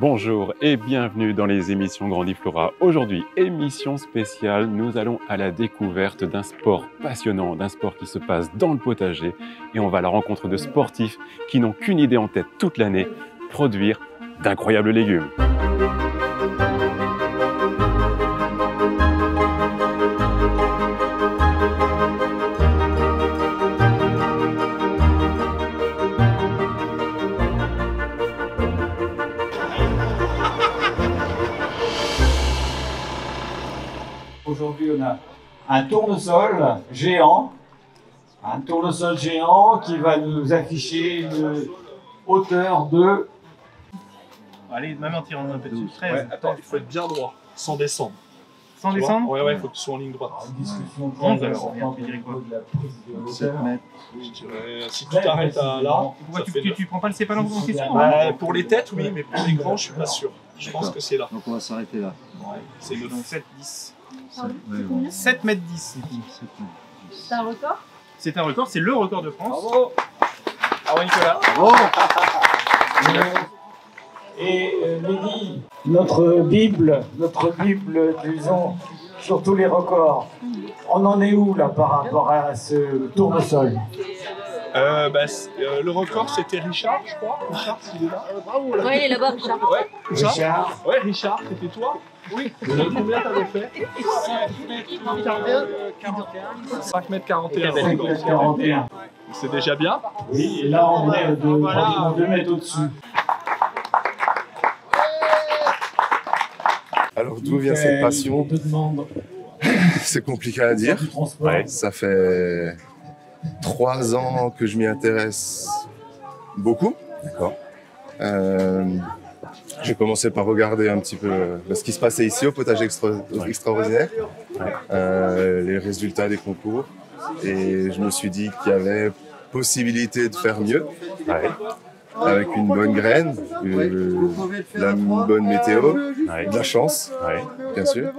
Bonjour et bienvenue dans les émissions Grandiflora. Aujourd'hui, émission spéciale, nous allons à la découverte d'un sport passionnant, d'un sport qui se passe dans le potager et on va à la rencontre de sportifs qui n'ont qu'une idée en tête toute l'année, produire d'incroyables légumes. Aujourd'hui, on a un tournesol géant, qui va nous afficher une hauteur de... Allez, maman, tire un peu dessus. 13. Ouais, attends, il faut être bien droit, sans descendre. Sans descendre? Ouais, il faut que tu sois en ligne droite. Une discussion 11 très alors, importante tu dirais quoi? au niveau de la prise de 7 hauteur. mètres. Je dirais, si tu t'arrêtes à là, Pourquoi ça fait tu prends pas le sépalon en question? Bah, pour les têtes, oui, mais pour les grands, je suis pas sûr. Je pense que c'est là. Donc on va s'arrêter là. Ouais, c'est le Donc 7, 10. Ouais, ouais. 7 mètres 10. C'est un record? C'est un record, c'est le record de France. Bravo. Bravo Nicolas. Et Mehdi, notre Bible, disons, sur tous les records, on en est où là par rapport à ce tournesol? Le record, c'était Richard, je crois. Richard, il est là. Bravo, là. Ouais, il est là-bas, Richard. Ouais, Richard. Richard, Ouais, Richard, c'était toi. Oui. Combien t'avais fait 5 mètres 41. 41. C'est déjà bien. Oui, et là on est pratiquement 2 mètres au-dessus. Alors d'où vient cette passion? C'est compliqué à dire. Ouais. Ça fait 3 ans que je m'y intéresse beaucoup. D'accord. J'ai commencé par regarder un petit peu ce qui se passait ici au potager extraordinaire, les résultats des concours, et je me suis dit qu'il y avait possibilité de faire mieux. Ouais. Avec une bonne graine, une bonne météo, de la chance, Ouais. bien sûr.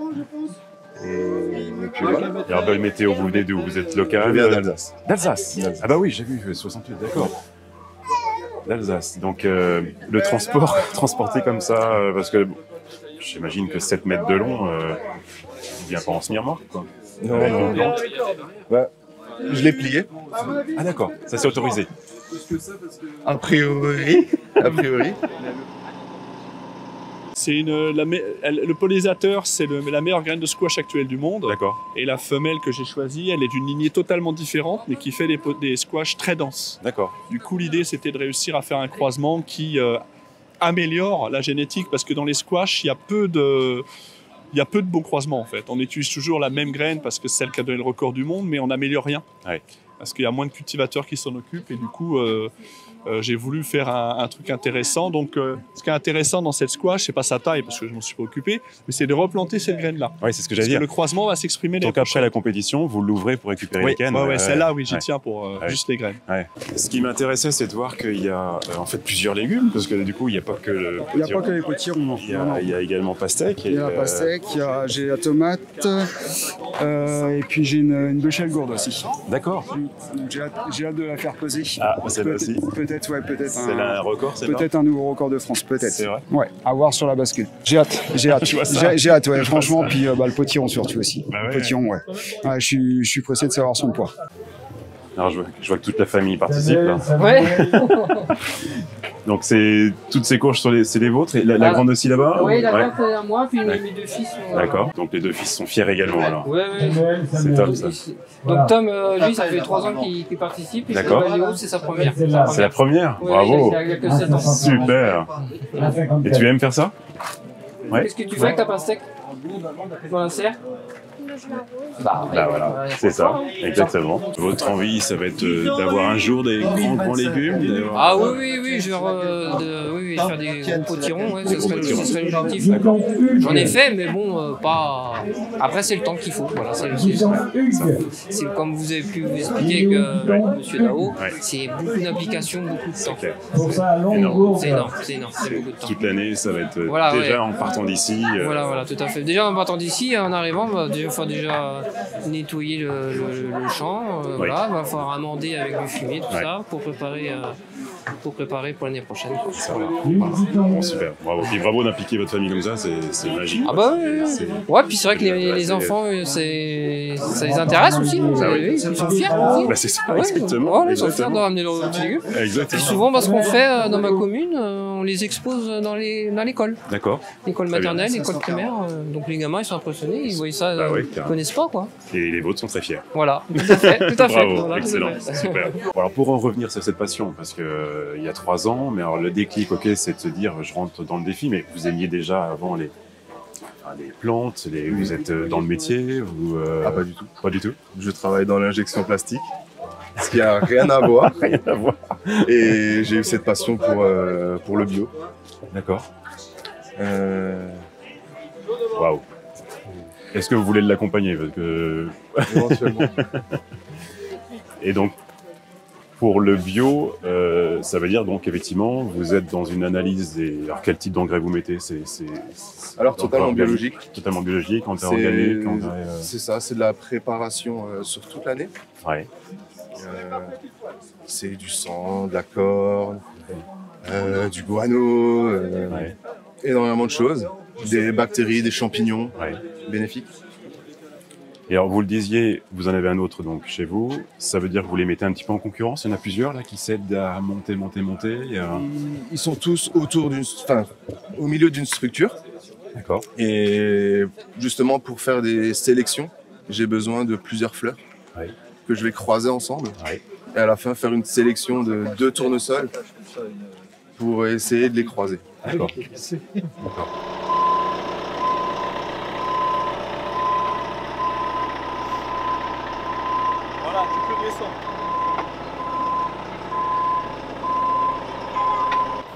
Et puis voilà. Et alors, belle météo, vous venez d'où? Vous êtes local? Je viens d'Alsace. D'Alsace. Ah bah oui, j'ai vu 68, d'accord. D'Alsace. Donc le transport, transporter comme ça, parce que j'imagine que 7 mètres de long, il vient pas en semi-remorque, quoi. Non. Ouais. Je l'ai plié. Ah d'accord, ça c'est autorisé. A priori. Le pollinisateur, c'est la meilleure graine de squash actuelle du monde. D'accord. Et la femelle que j'ai choisie, elle est d'une lignée totalement différente, mais qui fait des squash très denses. D'accord. Du coup, l'idée, c'était de réussir à faire un croisement qui améliore la génétique, parce que dans les squash, il y a peu de beaux croisements, en fait. On utilise toujours la même graine, parce que c'est celle qui a donné le record du monde, mais on n'améliore rien. Ouais. Parce qu'il y a moins de cultivateurs qui s'en occupent, et du coup, j'ai voulu faire un truc intéressant. Donc, ce qui est intéressant dans cette squash, c'est pas sa taille, parce que je m'en suis pas occupé, mais c'est de replanter cette graine-là. Oui, c'est ce que Parce j'allais que dire. le croisement va s'exprimer. Donc après la compétition, vous l'ouvrez pour récupérer les cannes. Celle-là, oui, j'y Ouais. tiens pour juste les graines. Ouais. Ce qui m'intéressait, c'est de voir qu'il y a en fait plusieurs légumes, parce que du coup, il n'y a pas que le Il n'y a potiron. pas que les potirons. Il y a également pastèque. Il y a la pastèque, j'ai la tomate, et puis j'ai une béchelle gourde aussi. D'accord. Donc j'ai hâte de la faire peser. Ah, celle-là aussi. Peut-être C'est là un record, c'est peut-être un nouveau record de France, peut-être. C'est vrai. Ouais, à voir sur la bascule. J'ai hâte. Tu vois ça. J'ai hâte, ouais, franchement. Puis le potiron surtout aussi. Bah ouais. Le potiron, ouais. Ouais, je suis pressé de savoir son poids. Alors je vois que toute la famille participe là. Ouais. Donc toutes ces courges c'est les vôtres et la grande aussi là-bas. Oui, la Ouais. grande c'est à moi, puis Ouais. mes deux fils sont... D'accord. Donc les deux fils sont fiers également alors. Ouais. C'est top ça. Donc Tom, lui, ça fait 3 ans qu'il participe, et D'accord. Léo, c'est sa première. C'est la première. Ouais, Bravo. Il a que 7 ans. Super. Et tu aimes faire ça? Ouais. Qu'est-ce que tu fais avec ta pastèque? Dans la serre? Bah voilà, c'est ça, exactement. Votre envie, ça va être d'avoir un jour des grands légumes. Ah oui, genre oui, faire des gros potirons, ouais, ce serait l'objectif. J'en ai fait, mais bon, pas... Après, c'est le temps qu'il faut, voilà. C'est comme vous avez pu vous expliquer avec Monsieur Dao, Ouais. c'est beaucoup d'applications, beaucoup de temps. Clair. C'est énorme, c'est beaucoup de temps. Toute l'année, ça va être Voilà, déjà ouais. en partant d'ici. Voilà, tout à fait. Déjà, en partant d'ici, en arrivant, il va falloir nettoyer le champ, Oui. voilà, il va falloir amender avec du fumier, tout Ouais. ça, pour préparer pour préparer pour l'année prochaine. Voilà. Bon, super, bravo. Et bravo d'impliquer votre famille comme ça, c'est magique. Ah bah ouais, puis c'est vrai que les enfants, ça les intéresse aussi. Ils sont fiers aussi. Bah, c'est ça, Ouais, exactement. voilà, ils sont fiers de ramener leurs petits légumes. Et Exactement. souvent, ce qu'on fait dans ma commune, on les expose dans l'école. D'accord. L'école Très bien. maternelle, l'école primaire. Donc les gamins, ils sont impressionnés, ils voient ça, Ah oui, ils carrément. connaissent pas quoi. Et les vôtres sont très fiers. Voilà, tout à fait. Tout à fait. Bravo, Voilà, excellent, tout à fait. super. Bon, alors pour en revenir sur cette passion, parce que il y a 3 ans, mais alors le déclic, ok, c'est de se dire je rentre dans le défi, mais vous aimiez déjà avant les plantes, vous êtes dans le métier, vous Ah, pas du tout. pas du tout. Je travaille dans l'injection plastique, ce qui a rien à voir. Rien à voir. Et j'ai eu cette passion pour le bio. D'accord. Euh, Waouh. Est-ce que vous voulez l'accompagner parce que... éventuellement. Et donc, pour le bio, ça veut dire donc effectivement, vous êtes dans une analyse des... Alors, quel type d'engrais vous mettez? Alors totalement engrais biologique. Totalement biologique, engrais organique, engrais... C'est ça, c'est de la préparation sur toute l'année. Ouais. C'est du sang, de la corne, du guano, Ouais. énormément de choses. Des bactéries, des champignons Ouais. bénéfiques. Et alors, vous le disiez, vous en avez un autre donc chez vous. Ça veut dire que vous les mettez un petit peu en concurrence. Il y en a plusieurs là qui s'aident à monter. Ils sont tous au milieu d'une structure. D'accord. Et justement, pour faire des sélections, j'ai besoin de plusieurs fleurs Ouais. que je vais croiser ensemble. Ouais. Et à la fin, faire une sélection de 2 tournesols pour essayer de les croiser. D'accord. Voilà, tu peux descendre.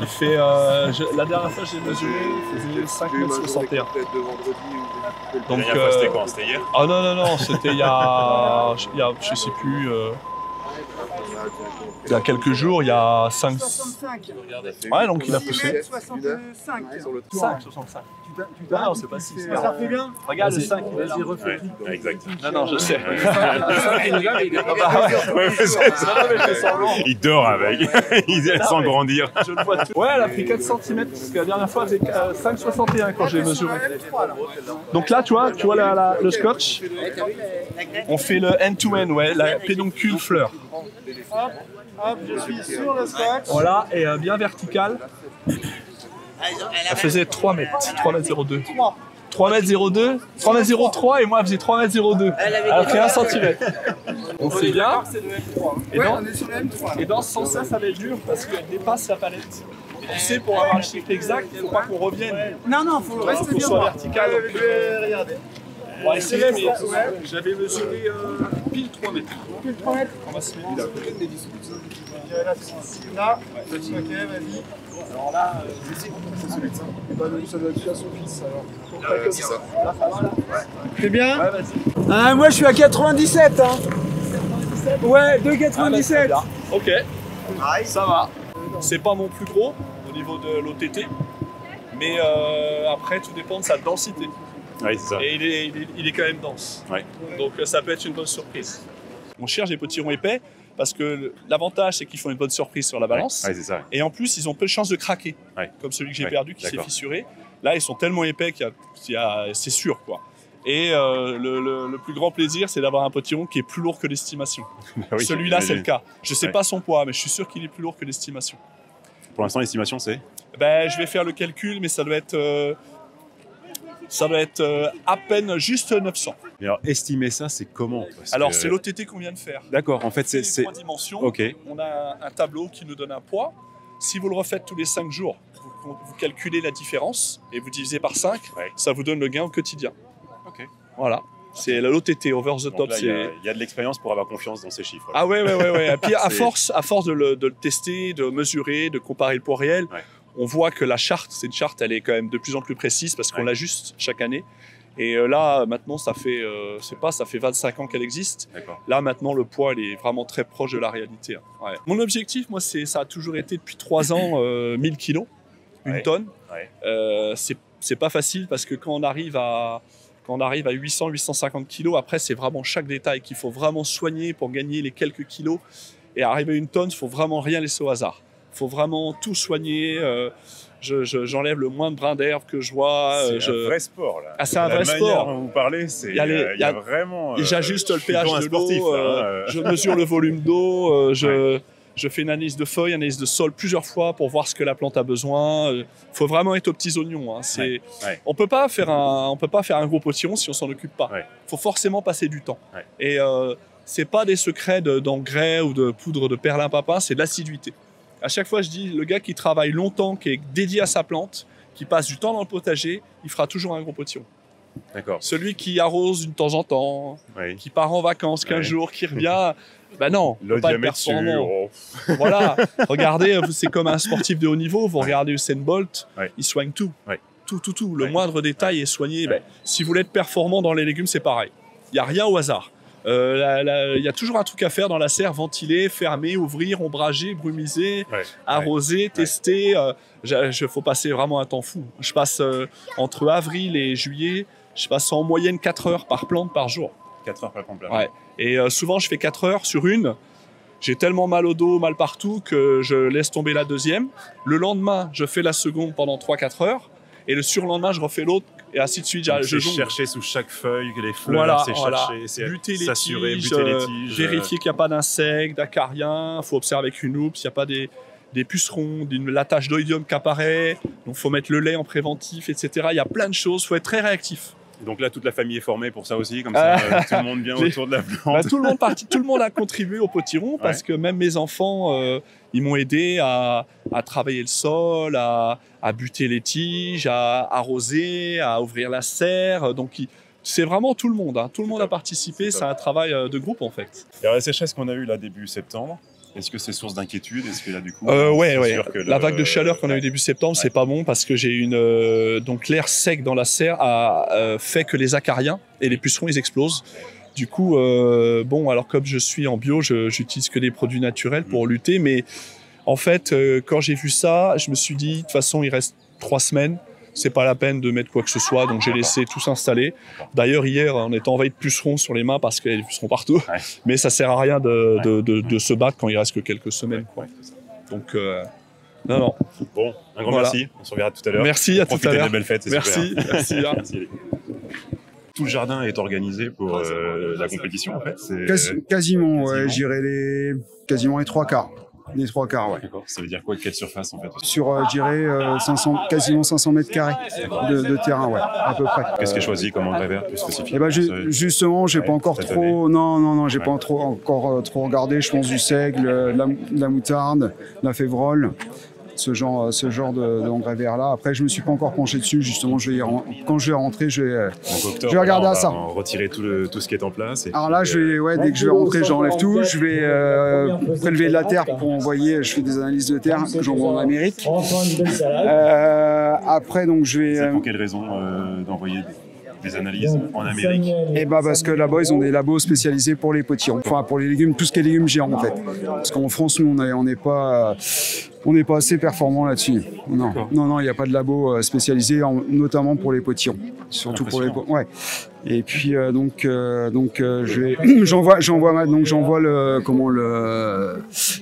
Il fait, la dernière fois j'ai mesuré, il faisait 5,61 m. Donc, C'était quand? C'était hier? Ah non, c'était il y a, je sais plus, il y a quelques jours, il y a 5... Ouais, donc il a poussé. 5,65. Non, c'est pas 6. Ça fait bien. Regarde le 5, vas-y, refais. Ouais, exact. Non, je sais. Il dort avec. Il sent grandir. Je le vois tout. Ouais, elle a pris 4 cm, parce que la dernière fois, elle faisait 5,61 quand j'ai mesuré. Donc là, tu vois le scotch. On fait le end-to-end, ouais, la pédoncule fleur. Hop, je suis sur le scotch. Voilà, et bien verticale. Elle faisait 3 mètres, 3,02 m. 3,02 m, 3,03 m et moi elle faisait 3,02 m. Elle a fait 1 cm. On fait bien. Et dans ce sens-là, ça va être dur parce qu'elle dépasse la palette. Et tu sais, pour avoir le chiffre exact, il ne faut pas qu'on revienne. Non, faut rester Faut bien. soit vertical. Je vais regarder. On va essayer, mais j'avais mesuré pile 3 mètres. Pile 3 mètres. On va se mettre là. Là, ok, vas-y. Alors là, Ça doit être à son fils alors. C'est ça. C'est bien? ouais, vas-y. Ah, moi je suis à 97 hein. Ouais, 2,97. Ah, ok, ça va. C'est pas mon plus gros au niveau de l'OTT, mais après tout dépend de sa densité. Oui, c'est ça. Et il est quand même dense. Ouais. Donc ça peut être une bonne surprise. On cherche des potirons épais parce que l'avantage c'est qu'ils font une bonne surprise sur la balance. Ouais, c'est ça. Et en plus ils ont peu de chances de craquer, Ouais. comme celui que j'ai Ouais, perdu qui s'est d'accord. fissuré. Là ils sont tellement épais c'est sûr quoi. Et le plus grand plaisir c'est d'avoir un potiron qui est plus lourd que l'estimation. Oui, Celui-là c'est le j'imagine. cas. Je sais Ouais. pas son poids mais je suis sûr qu'il est plus lourd que l'estimation. Pour l'instant, l'estimation, c'est Ben, je vais faire le calcul mais ça doit être à peine juste 900. Mais alors, estimer ça, c'est comment? Parce Alors que- c'est l'OTT qu'on vient de faire. D'accord, en fait, C'est c'est... 3 dimensions. Ok, On a un tableau qui nous donne un poids. Si vous le refaites tous les 5 jours, vous calculez la différence et vous divisez par 5, Ouais. ça vous donne le gain au quotidien. ok. Voilà. C'est l'OTT, over the Donc top. là, il y a- c'est- il y a de l'expérience pour avoir confiance dans ces chiffres. Ah ouais. Et puis à C'est- force de le tester, de mesurer, de comparer le poids réel, Ouais. on voit que la charte, cette charte, elle est quand même de plus en plus précise parce qu'on Ouais. l'ajuste chaque année. Et là, maintenant, ça fait 25 ans qu'elle existe. D'accord. Là, maintenant, le poids, il est vraiment très proche de la réalité. Hein. Ouais. Mon objectif, moi, ça a toujours été depuis 3 ans 1000 kilos, une Ouais. tonne. Ouais. C'est pas facile parce que quand on arrive à 800, 850 kilos, après, c'est vraiment chaque détail qu'il faut vraiment soigner pour gagner les quelques kilos. Et arriver à une tonne, il faut vraiment rien laisser au hasard. Il faut vraiment tout soigner. J'enlève le moins de brins d'herbe que je vois. C'est un vrai sport, là. Ah, c'est un vrai sport. Dont vous parlez, il y a vraiment... J'ajuste le pH de sportif, l'eau, je mesure le volume d'eau, je fais une analyse de feuilles, analyse de sol plusieurs fois pour voir ce que la plante a besoin. Il faut vraiment être aux petits oignons. Hein. On peut pas faire un gros potiron si on s'en occupe pas. Il faut forcément passer du temps. Et c'est pas des secrets d'engrais ou de poudre de perlimpinpin, c'est de l'assiduité. À chaque fois, je dis, le gars qui travaille longtemps, qui est dédié à sa plante, qui passe du temps dans le potager, il fera toujours un gros potiron. D'accord. Celui qui arrose de temps en temps, qui part en vacances 15 jours, qui revient, ben non, le pas être diamètre performant. Voilà, regardez, c'est comme un sportif de haut niveau, vous regardez Usain Bolt, il soigne tout. Tout. Le moindre détail est soigné. Ben, si vous voulez être performant dans les légumes, c'est pareil. Il n'y a rien au hasard. Il y a toujours un truc à faire dans la serre, ventiler, fermer, ouvrir, ombrager, brumiser, arroser, tester. Il faut passer vraiment un temps fou. Je passe entre avril et juillet, je passe en moyenne 4 heures par plante par jour. 4 heures par plante. Et souvent, je fais 4 heures sur une. J'ai tellement mal au dos, mal partout, que je laisse tomber la deuxième. Le lendemain, je fais la seconde pendant 3-4 heures. Et le surlendemain, je refais l'autre. Et ainsi de suite. Je chercher sous chaque feuille les fleurs, buter les s'assurer, tiges, buter les tiges. vérifier qu'il n'y a pas d'insectes, d'acariens. Il faut observer avec une loupe s'il n'y a pas des pucerons, la tache d'oïdium qui apparaît. Donc, il faut mettre le lait en préventif, etc. Il y a plein de choses. Il faut être très réactif. Donc là, toute la famille est formée pour ça aussi, comme ça, tout le monde vient autour de la plante. Tout le monde a contribué au potiron parce que même mes enfants, ils m'ont aidé à travailler le sol, à buter les tiges, à arroser, à ouvrir la serre. Donc c'est vraiment tout le monde. Hein. Tout le monde a participé. C'est un travail de groupe en fait. Et alors, la sécheresse qu'on a eue là début septembre, est-ce que c'est source d'inquiétude? Est-ce que là, du coup, la vague de chaleur qu'on a eu début septembre, c'est pas bon parce que j'ai donc l'air sec dans la serre a fait que les acariens et les pucerons ils explosent. Du coup, alors comme je suis en bio, j'utilise que des produits naturels pour lutter. Mais en fait, quand j'ai vu ça, je me suis dit de toute façon, il reste 3 semaines. C'est pas la peine de mettre quoi que ce soit, donc j'ai laissé tout s'installer. D'ailleurs, hier, on était envahi de pucerons sur les mains parce qu'il y a des pucerons partout. Mais ça sert à rien de se battre quand il reste que quelques semaines. Quoi. Donc, non. Bon, un grand merci. On se reverra tout à l'heure. Merci, à tout à l'heure. Des belles fêtes, merci. Merci. Tout le jardin est organisé pour la compétition, en fait. Quasiment, ouais. J'irais quasiment les 3 quarts. Les 3 quarts, ouais. D'accord. Ça veut dire quoi? Quelle surface, en fait? Sur, je dirais, quasiment 500 mètres carrés de terrain, ouais, à peu près. Qu'est-ce qui est choisi comme engrais vert plus spécifique? Eh ben, justement, j'ai pas encore trop... Non, j'ai pas encore trop regardé. Je pense du seigle, de la moutarde, de la févrole. Ce genre d'engrais vert là. Après, je me suis pas encore penché dessus. Justement, quand je vais rentrer, je vais regarder à ça. On va retirer tout ce qui est en place. Alors là, dès que je vais rentrer, j'enlève tout. Je vais prélever de la terre pour envoyer. Je fais des analyses de terre que j'envoie en Amérique. Après, donc je vais. C'est pour quelle raison d'envoyer des analyses en Amérique? Et parce que là-bas, ils ont des labos spécialisés pour les potirons. Enfin, pour les légumes, tout ce qui est légumes géants en fait. Parce qu'en France, nous, on n'est pas assez performants là-dessus. Non, il n'y a pas de labo spécialisé, notamment pour les potirons. Surtout pour les ouais. Et puis j'envoie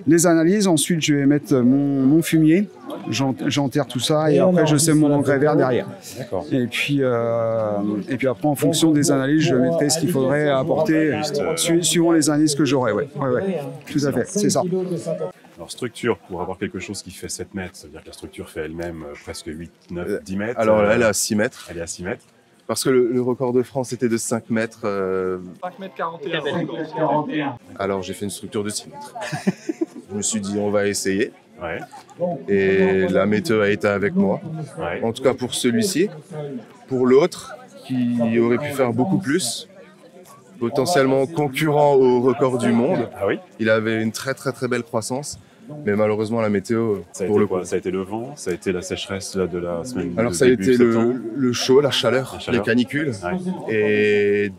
les analyses. Ensuite, je vais mettre mon fumier. J'enterre tout ça et après je sème mon engrais vert derrière. D'accord. Et puis après, en fonction des analyses, je mettrai ce qu'il faudrait apporter suivant les analyses que j'aurai. Ouais. Tout à fait, c'est ça. Alors, structure, pour avoir quelque chose qui fait 7 mètres, ça veut dire que la structure fait elle-même presque 8, 9, 10 mètres. Alors là, elle est à 6 mètres. Elle est à 6 mètres. Parce que le record de France était de 5 mètres. 5 mètres 41. Alors j'ai fait une structure de 6 mètres. Je me suis dit, on va essayer. Ouais. Et la météo a été avec moi. Ouais. En tout cas pour celui-ci. Pour l'autre, qui aurait pu faire beaucoup plus, potentiellement concurrent au record du monde. Ah oui? Il avait une très très très belle croissance. Mais malheureusement, la météo, ça a été le vent, ça a été la sécheresse de la semaine. Alors ça a été le chaud, la chaleur, les canicules. Ouais. Et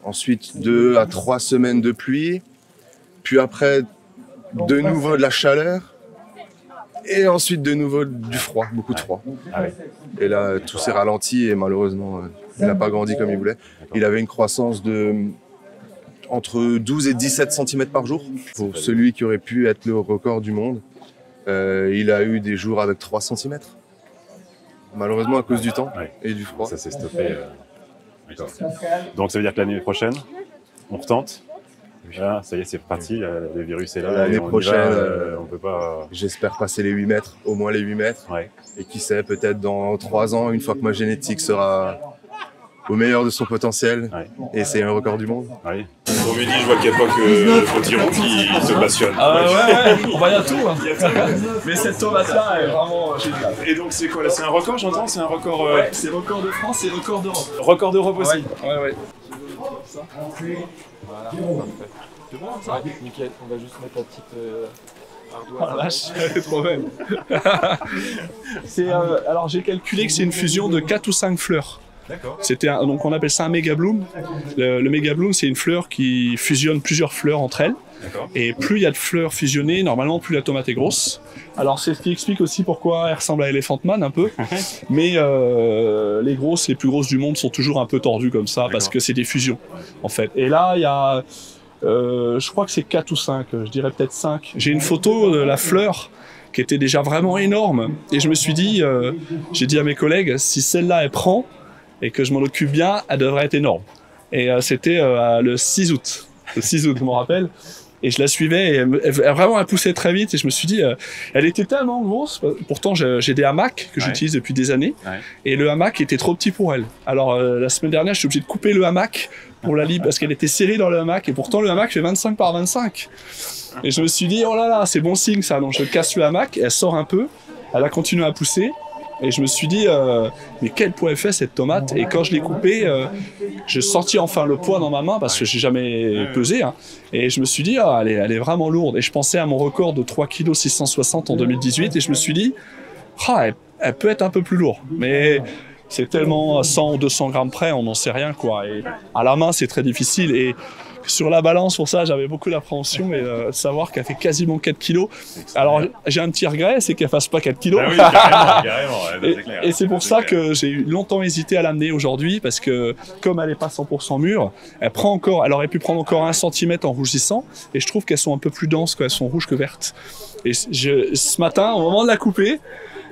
ensuite 2 à 3 semaines de pluie. Puis après, de nouveau de la chaleur. Et ensuite de nouveau du froid, beaucoup de froid. Ah ouais. Et là, tout s'est ralenti et malheureusement, il n'a pas grandi comme il voulait. Il avait une croissance entre 12 et 17 cm par jour. Pour celui qui aurait pu être le record du monde, Il a eu des jours avec 3 cm. Malheureusement, à cause du temps et du froid. Ça s'est stoppé. D'accord. Donc ça veut dire que l'année prochaine, on retente. Là, ça y est, c'est reparti, le virus est là. L'année prochaine, on peut pas... J'espère passer les 8 mètres, au moins les 8 mètres. Ouais. Et qui sait, peut-être dans 3 ans, une fois que ma génétique sera au meilleur de son potentiel, et c'est un record du monde. Oui. Au midi, je vois qu'il n'y a pas que le potiron qui se passionne. Ouais, on va y a tout. Hein. Mais cette tomate-là est vraiment géniale. Et donc, c'est quoi là? C'est un record, j'entends? C'est un record... Ouais, c'est record de France et record d'Europe. Record d'Europe aussi? Ouais. Voilà, parfait. C'est bon ça? Ouais, nickel, on va juste mettre la petite ardoise. Oh la vache, elle est trop belle. Alors j'ai calculé que c'est une fusion de 4 ou 5 fleurs. D'accord. Donc on appelle ça un méga bloom. Le méga bloom, c'est une fleur qui fusionne plusieurs fleurs entre elles. Et plus il y a de fleurs fusionnées, normalement plus la tomate est grosse. Alors c'est ce qui explique aussi pourquoi elle ressemble à Elephant Man un peu. Mais les plus grosses du monde sont toujours un peu tordues comme ça parce que c'est des fusions en fait. Et là il y a, je crois que c'est 4 ou 5, je dirais peut-être 5. J'ai une photo de la fleur qui était déjà vraiment énorme et je me suis dit, j'ai dit à mes collègues, si celle-là elle prend et que je m'en occupe bien, elle devrait être énorme. Et c'était le 6 août. Le 6 août, je m'en rappelle. Et je la suivais, et elle poussait très vite, et je me suis dit, elle était tellement grosse, pourtant j'ai des hamacs que j'utilise depuis des années, et le hamac était trop petit pour elle. Alors la semaine dernière, je suis obligé de couper le hamac pour la libre, parce qu'elle était serrée dans le hamac, et pourtant le hamac fait 25 par 25. Et je me suis dit, oh là là, c'est bon signe ça, donc je casse le hamac, et elle sort un peu, elle a continué à pousser, et je me suis dit, mais quel poids elle fait cette tomate? Et quand je l'ai coupée, j'ai senti enfin le poids dans ma main, parce que j'ai jamais pesé. Hein. Et je me suis dit, elle est vraiment lourde. Et je pensais à mon record de 3,660 kg en 2018, et je me suis dit, elle peut être un peu plus lourde. Mais c'est tellement à 100 ou 200 grammes près, on n'en sait rien, quoi. Et à la main, c'est très difficile. Et sur la balance, pour ça, j'avais beaucoup d'appréhension et de savoir qu'elle fait quasiment 4 kilos. Alors, j'ai un petit regret, c'est qu'elle fasse pas 4 kilos. Ah oui, carrément, clair. Et c'est pour ça que j'ai longtemps hésité à l'amener aujourd'hui, parce que comme elle n'est pas 100% mûre, elle aurait pu prendre encore 1 cm en rougissant, et je trouve qu'elles sont un peu plus denses, elles sont rouges que vertes. Et ce matin, au moment de la couper,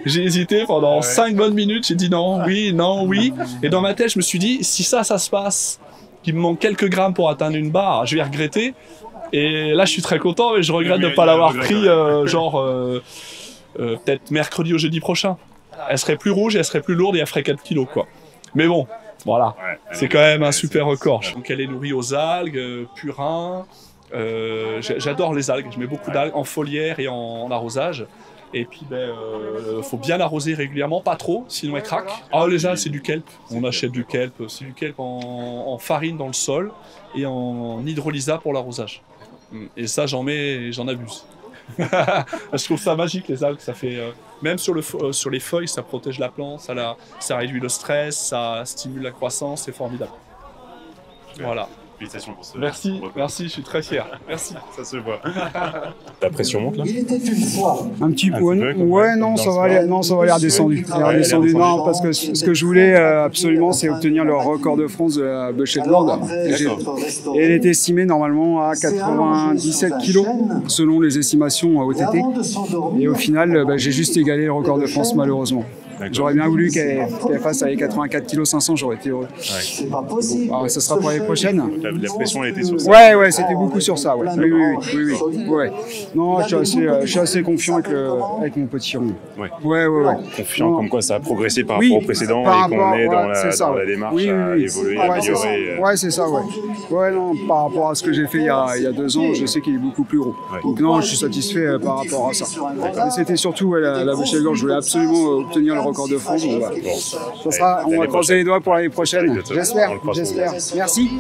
j'ai hésité pendant 5 bonnes minutes, j'ai dit non, oui. Et dans ma tête, je me suis dit, si ça se passe, qu'il me manque quelques grammes pour atteindre une barre, je vais regretter. Et là, je suis très content, mais je regrette de ne pas l'avoir pris, peut-être mercredi ou jeudi prochain. Elle serait plus rouge, elle serait plus lourde et elle ferait 4 kilos, quoi. Mais bon, voilà, c'est quand même un super record. Donc elle est nourrie aux algues, purin. J'adore les algues, je mets beaucoup d'algues en foliaire et en arrosage. Et puis, faut bien l'arroser régulièrement, pas trop, sinon elle craque. Ah, les algues, c'est du kelp. On achète du kelp. C'est du kelp en farine dans le sol et en hydrolysa pour l'arrosage. Et ça, j'en abuse. Je trouve ça magique, les algues. Ça fait, même sur les feuilles, ça protège la plante, ça réduit le stress, ça stimule la croissance, c'est formidable. Voilà. Félicitations pour ce... Merci, je suis très fier. Merci. Ça se voit. La pression monte là? Un petit peu. Ouais, non, ça va aller redescendu. Non, parce que ce que je voulais absolument, c'est obtenir le record de France de la Bushel-Land. Et elle est estimée normalement à 97 kg, selon les estimations OTT. Et au final, j'ai juste égalé le record de France, malheureusement. J'aurais bien voulu qu'elle fasse avec 84,5 kg, j'aurais été heureux. C'est pas possible. Alors, ça sera pour l'année prochaine. La pression, elle était sur ça. Ouais, c'était beaucoup sur ça. Ouais. Oui. Non, je suis assez confiant avec mon petit rond. Ouais. Confiant comme quoi ça a progressé par rapport au précédent et qu'on est dans la démarche à évoluer, à améliorer. Ouais, c'est ça, ouais. Ouais, non, par rapport à ce que j'ai fait il y a 2 ans, je sais qu'il est beaucoup plus gros. Donc non, je suis satisfait par rapport à ça. Et c'était surtout la Bushel-Land, je voulais absolument obtenir le record de France. Donc, voilà. On va croiser les doigts pour l'année prochaine. J'espère. Merci.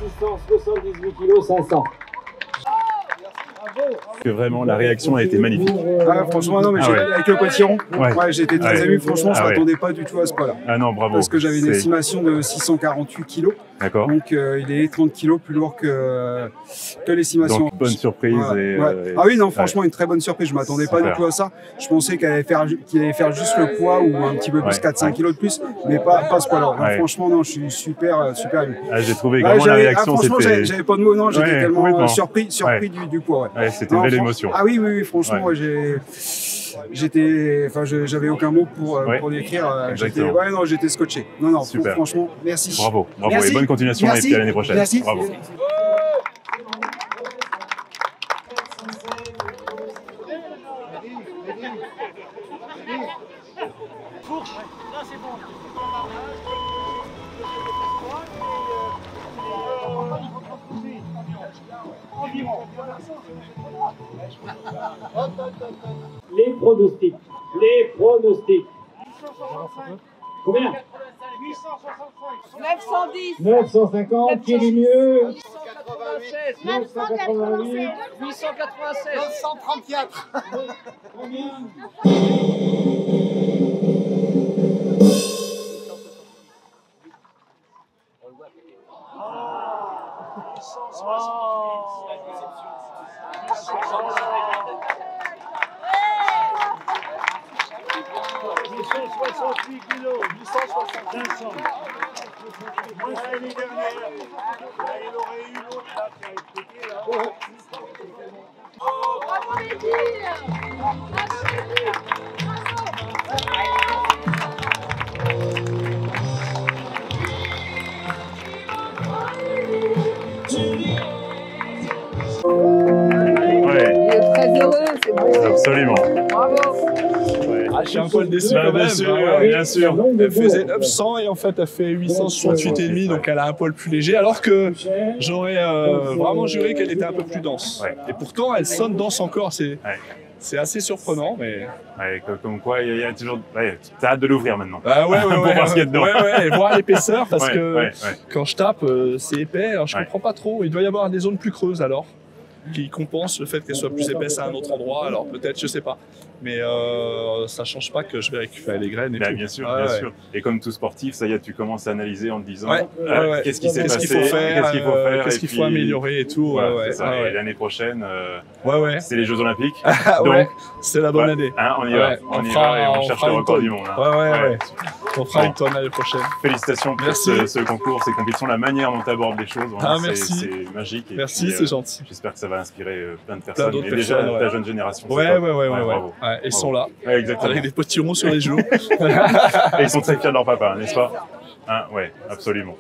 Distance 78 kg 500. Bravo. Que vraiment, la réaction a été magnifique. Ah, franchement, non, mais avec le potiron, j'ai été très ému. Franchement, je ne m'attendais pas du tout à ce pas-là. Ah non, bravo. Parce que j'avais une estimation de 648 kilos. D'accord. Donc, il est 30 kilos plus lourd que l'estimation. Donc, bonne surprise. Ah oui, non, franchement, une très bonne surprise. Je ne m'attendais pas du tout à ça. Je pensais qu'il allait faire juste le poids ou un petit peu plus, 4-5 kilos de plus, mais pas ce poids-là. Franchement, non, je suis super ému. Ah, j'ai trouvé vraiment la réaction. Franchement, j'avais pas de mots, non, j'étais tellement surpris du poids. C'était une belle émotion. Ah oui, franchement, j'avais aucun mot pour décrire. J'étais scotché. Non, franchement, merci. Bravo et bonne continuation et puis à l'année prochaine. Merci. Bravo. Les pronostics. Combien? 910. 950, qui est le mieux? 996. 988. 896. 934. Combien? Kilos, 865. Moi, l'année dernière, là, il aurait eu l'autre là qui a expliqué là. Bravo les filles. Bravo les filles. Il est très heureux, c'est bon. Absolument. Bravo. Ah, je suis un poil déçu quand même. Bien sûr. Elle faisait 900 et en fait elle fait 868,5, donc elle a un poil plus léger, alors que j'aurais vraiment juré qu'elle était un peu plus dense. Et pourtant elle sonne dense encore, c'est assez surprenant. Mais... comme quoi il y a toujours... t'as hâte de l'ouvrir maintenant. Pour voir ce qu'il y a dedans. Et voir l'épaisseur, parce que quand je tape c'est épais, alors je comprends pas trop. Il doit y avoir des zones plus creuses alors, qui compensent le fait qu'elle soit plus épaisse à un autre endroit, alors peut-être, je sais pas. Mais ça change pas que je vais récupérer les graines et tout. Bien sûr. Et comme tout sportif, ça y est, tu commences à analyser en te disant qu'est-ce qui s'est passé, qu'est-ce qu'il faut améliorer et tout. Et l'année prochaine, c'est les Jeux Olympiques. Donc c'est la bonne année. On y va, et on cherche le record du monde. On fera une tonne l'année prochaine. Félicitations pour ce concours, ces compétitions, la manière dont tu abordes les choses. Merci. C'est magique. Merci, c'est gentil. J'espère que ça va inspirer plein de personnes. Et déjà ta jeune génération. Bravo. Ils sont là, avec des potirons sur les joues. Et ils sont très fiers de leur papa, n'est-ce pas? Absolument.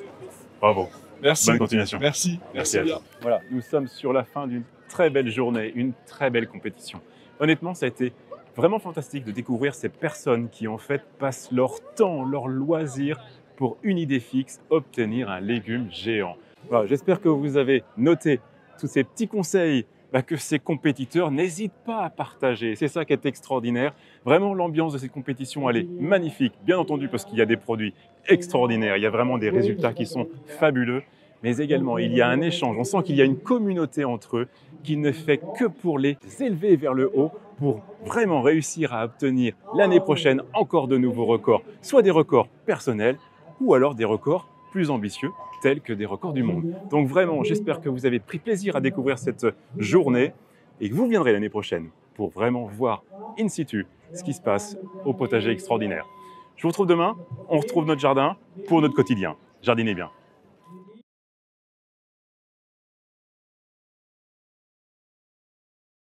Bravo. Merci. Bonne continuation. Merci bien. Voilà, nous sommes sur la fin d'une très belle journée, une très belle compétition. Honnêtement, ça a été vraiment fantastique de découvrir ces personnes qui en fait passent leur temps, leur loisir pour une idée fixe, obtenir un légume géant. Voilà, j'espère que vous avez noté tous ces petits conseils que ces compétiteurs n'hésitent pas à partager. C'est ça qui est extraordinaire. Vraiment, l'ambiance de cette compétition, elle est magnifique. Bien entendu, parce qu'il y a des produits extraordinaires. Il y a vraiment des résultats qui sont fabuleux. Mais également, il y a un échange. On sent qu'il y a une communauté entre eux qui ne fait que pour les élever vers le haut, pour vraiment réussir à obtenir l'année prochaine encore de nouveaux records. Soit des records personnels, ou alors des records plus ambitieux, tels que des records du monde. Donc vraiment, j'espère que vous avez pris plaisir à découvrir cette journée et que vous viendrez l'année prochaine pour vraiment voir in situ ce qui se passe au potager extraordinaire. Je vous retrouve demain, on retrouve notre jardin pour notre quotidien. Jardinez bien.